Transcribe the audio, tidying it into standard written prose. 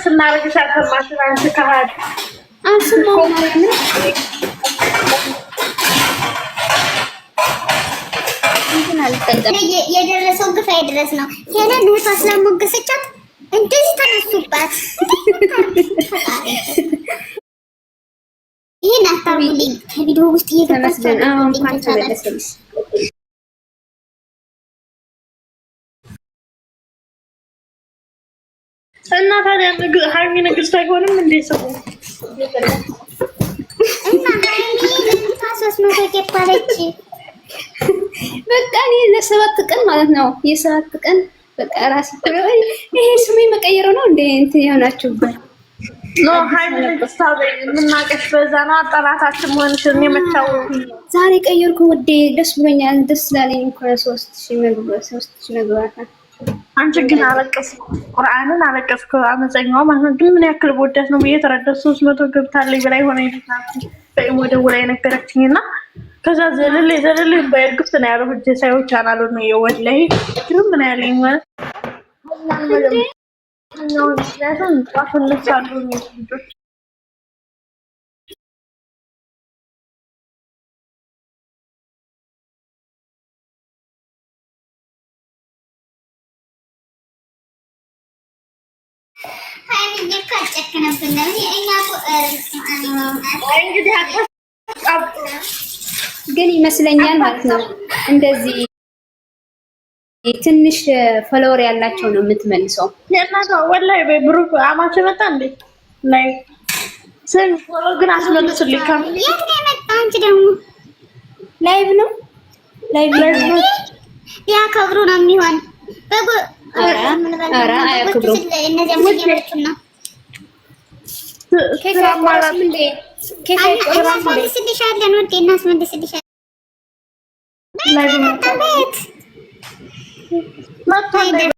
ስናረግሽ አልሰማሽም አንቺ ከሃዲ አልሰማሁም ማለት ነው። የደረሰው ግፍ አይድረስ ነው። ሄለን እህቷ ስላሞገሰቻት እንደዚህ ተነሱባት። ይሄን አታውቁልኝ ከቪዲዮ ውስጥ እየተመስገን እንኳን ተመለሰልሽ እና ታዲያ ሃይሚ ንግስት አይሆንም እንዴ ሰው እና ሃይሚ ታሰስ ነው ተከፋለች። በቃ እኔ ለሰባት ቀን ማለት ነው የሰባት ቀን በቃ ራስ ይሄ ስሜ መቀየር ነው እንዴ እንትን ያናችሁበት ኖ ሃይሚ ንግስት አበይ ምናቀሽ በዛ ነው አጠራታችን ሆንሽን የመታው ዛሬ ቀየርኩ ውዴ ደስ ብሎኛል። ደስ ስላለኝ እንኳን 3000 መግባት አንቺ ግን አለቀስኩ ቁርአንን አለቀስኩ አመፀኛው ማለት ግን ምን ያክል ቦዳት ነው እየተረዳው 300 ገብታለኝ በላይ ሆነ ይልታል በኢሞደው ላይ ነገረችኝና ከዛ ዘለል በእርግጥ ነው ያለው እጄ ሳይው ቻናሉ ነው የወለይ ግን ምን ያለኝ ማለት ነው ለዛን ጣፈለች አሉ ልጆች ሃይሚ ከጨከነብን ነው እኛ እንግዲህ ግን ይመስለኛል ማለት ነው እንደዚህ ትንሽ ፎሎወር ያላቸው ነው የምትመልሰው። የናታ ወላሂ በብሩክ አማች መጣ እንዴ ላይ ስም ፎሎወር ግን አስመልሱልኝ ካም የት ነው የመጣው? አንቺ ደግሞ ላይቭ ነው ያከብሩ ነው የሚሆን በጎ ኧረ አያክብሩ እነዚያ ሙጅሮችና ኬክ አማራም እንዴ ኬክ አይቆራም እንዴ ስልሻለን ወዴ እናስመልስልሻለን ላይ ቤት መጣ